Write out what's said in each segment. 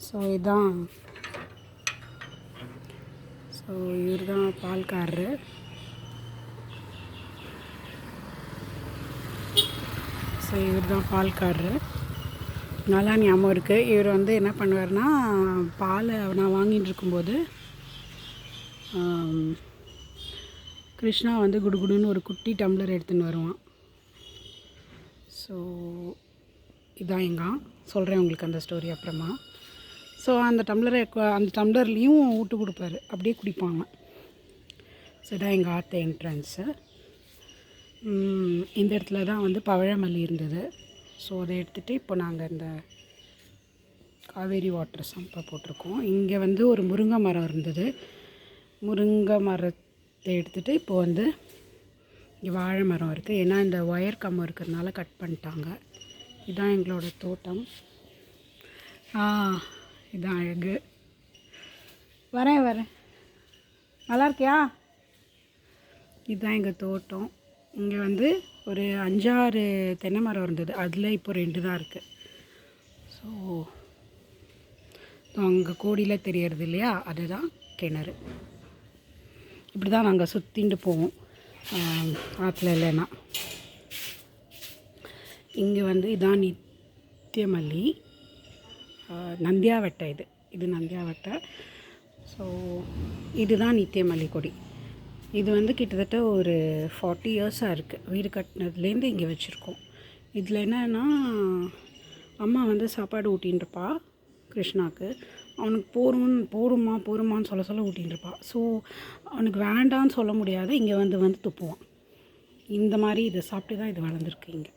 So இதான் இவர் தான் பால்காரரு. நல்லா ஞாபகம் இருக்குது. இவர் வந்து என்ன பண்ணுவார்னா, பாலை நான் வாங்கிட்டு இருக்கும்போது கிருஷ்ணா வந்து குடுகுடுன்னு ஒரு குட்டி டம்ளர் எடுத்துன்னு வருவான். ஸோ இதான் சொல்கிறேன் உங்களுக்கு அந்த ஸ்டோரி அப்புறமா. ஸோ அந்த டம்ளர்லேயும் ஊட்டு கொடுப்பாரு, அப்படியே குடிப்பாங்க. ஸோ இதான் எங்கள் ஆற்று என்ட்ரன்ஸு. இந்த இடத்துல தான் வந்து பவழமல்லி இருந்தது. ஸோ அதை எடுத்துகிட்டு இப்போ நாங்கள் இந்த காவேரி வாட்டர் சம்பை போட்டிருக்கோம். இங்கே வந்து ஒரு முருங்கை மரம் இருந்தது. முருங்கை மரத்தை எடுத்துகிட்டு இப்போ வந்து இங்கே வாழை மரம் இருக்குது. ஏன்னா இந்த ஒயர் கம்பம் இருக்கிறதுனால கட் பண்ணிட்டாங்க. இதுதான் எங்களோட தோட்டம். இதுதான் அழகு. வரேன் நல்லா இருக்கியா? இதுதான் எங்கள் தோட்டம். இங்கே வந்து ஒரு 5-6 தென்னை மரம் இருந்தது. அதில் இப்போ 2 தான் இருக்குது. ஸோ அங்கே கோடியில் தெரியறது இல்லையா, அதுதான் கிணறு. இப்படி தான் நாங்கள் சுற்றிட்டு போவோம் ஆற்றுல. இல்லைன்னா இங்கே வந்து இதான் நித்தியமல்லி, நந்தியாவட்டை. இது நந்தியாவட்டை. ஸோ இதுதான் நித்தியமல்லி கொடி. இது வந்து கிட்டத்தட்ட ஒரு 40 இயர்ஸாக இருக்குது. வீடு கட்டினதுலேருந்து இங்கே வச்சுருக்கோம். இதில் என்னென்னா, அம்மா வந்து சாப்பாடு ஊட்டின்ட்டுருப்பா கிருஷ்ணாவுக்கு. அவனுக்கு போருமான்னு சொல்ல ஊட்டின்ட்டுருப்பா. ஸோ அவனுக்கு வேண்டான்னு சொல்ல முடியாது, இங்கே வந்து துப்புவான். இந்த மாதிரி இதை சாப்பிட்டு தான் இது வளர்ந்துருக்கு இங்கே.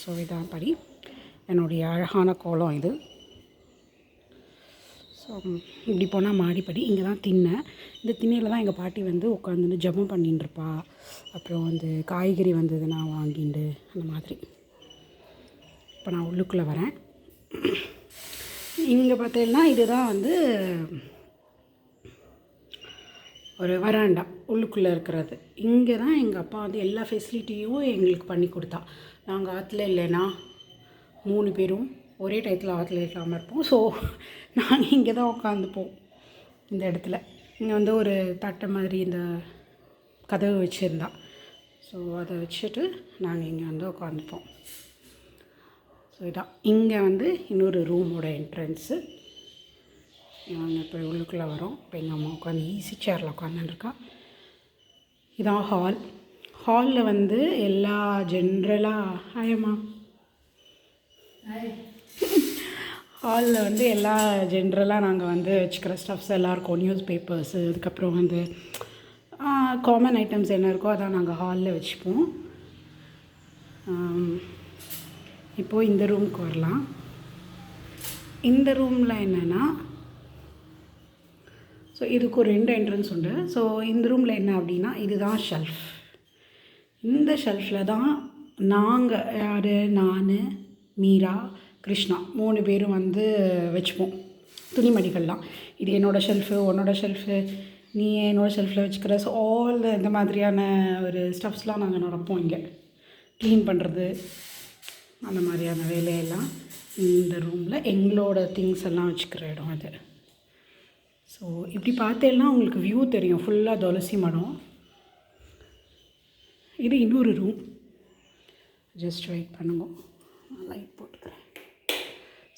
ஸோ இதான் படி என்னுடைய அழகான கோலம் இது. ஸோ இப்படி போனால் மாடிப்படி. இங்கே தான் திண்ணை. இந்த திண்ணையில் தான் எங்கள் பாட்டி வந்து உட்காந்துட்டு ஜபம் பண்ணிட்டுருப்பா. அப்புறம் வந்து காய்கறி வந்ததுன்னா வாங்கிட்டு அந்த மாதிரி. இப்போ நான் உள்ளுக்குள்ளே வரேன். இங்கே பார்த்தீங்கன்னா இதுதான் வந்து ஒரு வராண்டா உள்ளுக்குள்ளே இருக்கிறது. இங்கே தான் எங்கள் அப்பா வந்து எல்லா ஃபெசிலிட்டியும் எங்களுக்கு பண்ணி கொடுத்தா. நாங்கள் ஆற்றுல இல்லைன்னா 3 பேரும் ஒரே டயத்தில் ஆற்றுல இல்லாமல் இருப்போம். ஸோ நாங்கள் இங்கே தான் உட்காந்துப்போம். இந்த இடத்துல இங்கே வந்து ஒரு தட்டை மாதிரி இந்த கதவு வச்சுருந்தா. ஸோ அதை வச்சுட்டு நாங்கள் இங்கே வந்து உட்காந்துப்போம். ஸோ இதான் இங்கே வந்து இன்னொரு ரூமோட என்ட்ரன்ஸு. நாங்கள் இப்போ உள்ளுக்குள்ளே வரோம். இப்போ எங்கள் அம்மா உட்காந்து ஈஸி சேரில் உட்காந்துருக்கா. இதான் ஹாலில் வந்து எல்லா ஜென்ரலாக ஹாலில் வந்து எல்லா ஜென்ரலாக நாங்கள் வந்து வச்சுக்கிற ஸ்டஃப்ஸ் எல்லாம் இருக்கும். நியூஸ் பேப்பர்ஸு, அதுக்கப்புறம் வந்து காமன் ஐட்டம்ஸ் என்ன இருக்கோ அதான் நாங்கள் ஹாலில் வச்சுப்போம். இப்போது இந்த ரூமுக்கு வரலாம். இந்த ரூமில் என்னென்னா, ஸோ இதுக்கு ஒரு 2 என்ட்ரன்ஸ் உண்டு. ஸோ இந்த ரூமில் என்ன அப்படின்னா, இதுதான் ஷெல்ஃப். இந்த ஷெல்ஃபில் தான் நாங்கள் நான், மீரா, கிருஷ்ணா 3 பேரும் வந்து வச்சுப்போம் துணிமணிகள்லாம். இது என்னோடய ஷெல்ஃபு, உன்னோட ஷெல்ஃபு, நீ என்னோடய ஷெல்ஃபில் வச்சுக்கிற. ஸோ ஆல் இந்த மாதிரியான ஒரு ஸ்டஃப்ஸ்லாம் நாங்கள் நடப்போம். இங்கே க்ளீன் பண்ணுறது அந்த மாதிரியான வேலையெல்லாம் இந்த ரூமில் எங்களோட திங்ஸ் எல்லாம் வச்சுக்கிற இடம் அது. ஸோ இப்படி பார்த்தேன்னா உங்களுக்கு வியூ தெரியும், ஃபுல்லாக துளசி மடம். இது இன்னொரு ரூம். ஜஸ்ட் வெயிட் பண்ணுங்க, லைட் போட்டுக்கிறேன்.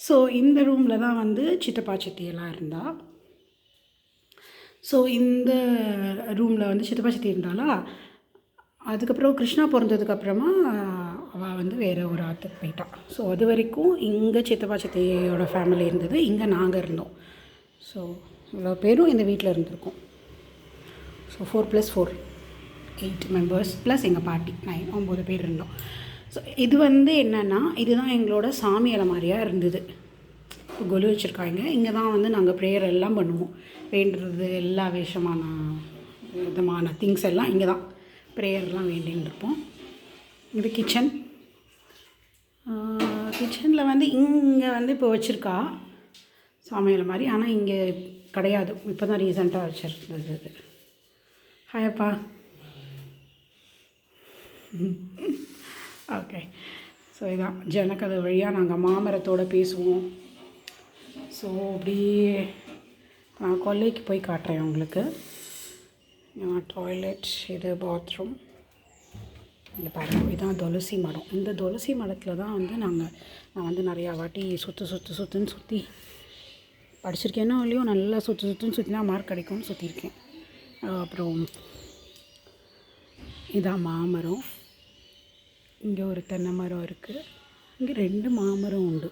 ஸோ இந்த ரூமில் தான் வந்து சித்தப்பா சித்தியெல்லாம் இருந்தால். ஸோ இந்த ரூமில் வந்து சித்தப்பா சித்தி இருந்தாலா. அதுக்கப்புறம் கிருஷ்ணா பிறந்ததுக்கப்புறமா அவள் வந்து வேறு ஒரு ஆற்றுக்கு போயிட்டான். ஸோ அது வரைக்கும் இங்கே சித்தப்பா சித்தியோட ஃபேமிலி இருந்தது, இங்கே நாங்கள் இருந்தோம். ஸோ இவ்வளோ பேரும் இந்த வீட்டில் இருந்திருக்கோம். ஸோ 4 + 4 8 மெம்பர்ஸ் ப்ளஸ் எங்கள் பாட்டி 9 பேர் இருந்தோம். ஸோ இது வந்து என்னென்னா, இதுதான் எங்களோட சாமி அலமாரியாக இருந்தது. இப்போ கொலு வச்சுருக்காங்க. இங்கே தான் வந்து நாங்கள் ப்ரேயர் எல்லாம் பண்ணுவோம். வேண்டுறது எல்லா விதமான திங்ஸ் எல்லாம் இங்கே தான் ப்ரேயர்லாம் வேண்டின்னு இருப்போம். இது கிச்சனில் வந்து இங்கே வந்து இப்போ வச்சுருக்கா சாமி அலமாரி. ஆனால் இங்கே கிடையாது, இப்போ தான் ரீசெண்டாக வச்சுருந்தது. ஹாயப்பா. ஓகே. ஸோ இதான் ஜனக்கதை வழியாக நாங்கள் மாமரத்தோடு பேசுவோம். ஸோ அப்படியே நான் கொல்லைக்கு போய் காட்டுறேன் உங்களுக்கு. டாய்லெட், இது பாத்ரூம். இங்கே பாருங்கள், இதுதான் துளசி மரம். இந்த துளசி மரத்தில் தான் வந்து நான் வந்து நிறையா வாட்டி சுற்றுன்னு சுற்றி படிச்சிருக்கேனோ இல்லையோ, நல்லா சுற்றுன்னு சுற்றினா மார்க் கிடைக்கும்னு சுற்றிருக்கேன். அப்புறம் இதான் மாமரம். இங்கே ஒரு தென்னை மரம் இருக்குது. இங்கே 2 மாமரம் உண்டு.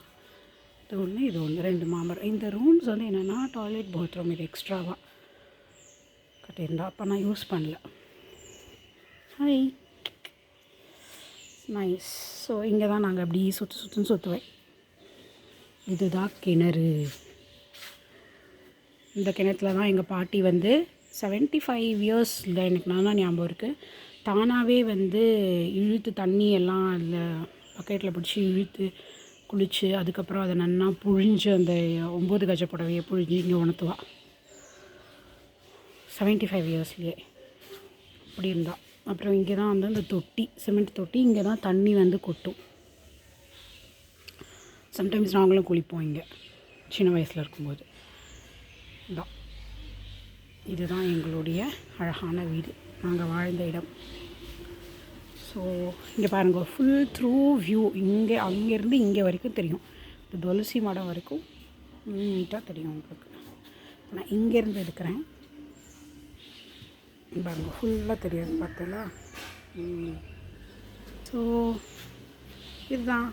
இது ஒன்று, இது ஒன்று, 2 மாமரம். இந்த ரூம்ஸ் வந்து என்னென்னா டாய்லெட், பாத்ரூம் இது எக்ஸ்ட்ராவாக கட்டியிருந்தா. அப்போ நான் யூஸ் பண்ணல. Hi, nice. ஸோ இங்கே தான் நாங்கள் அப்படி சுற்றுன்னு சுற்றுவேன். இதுதான் கிணறு. இந்த கிணத்துல தான் எங்கள் பாட்டி வந்து 75 இயர்ஸில் எனக்கு நல்லா ஞாபகம் இருக்குது, தானாகவே வந்து இழுத்து தண்ணி எல்லாம் அதில் பக்கெட்டில் பிடிச்சி இழுத்து குளித்து, அதுக்கப்புறம் அதை நல்லா புழிஞ்சு அந்த 9 கஜ புடவையை புழிஞ்சு இங்கே உணர்த்துவா. 75 இயர்ஸ்லேயே அப்படி இருந்தா. அப்புறம் இங்கே தான் வந்து அந்த தொட்டி, சிமெண்ட் தொட்டி, இங்கே தான் தண்ணி வந்து கொட்டும். சம்டைம்ஸ் நாங்களும் குளிப்போம் இங்கே சின்ன வயசில் இருக்கும்போது. தான் இதுதான் எங்களுடைய அழகான வீடு, நாங்கள் வாழ்ந்த இடம். ஸோ இங்கே பாருங்கள், ஃபுல் த்ரூ வியூ. இங்கே அங்கேருந்து இங்கே வரைக்கும் தெரியும். இந்த துளசி மடம் வரைக்கும் நீட்டாக தெரியும் உங்களுக்கு. நான் இங்கேருந்து எடுக்கிறேன் பாருங்கள், ஃபுல்லாக தெரியாது பார்த்தீங்களா. ஸோ இதுதான்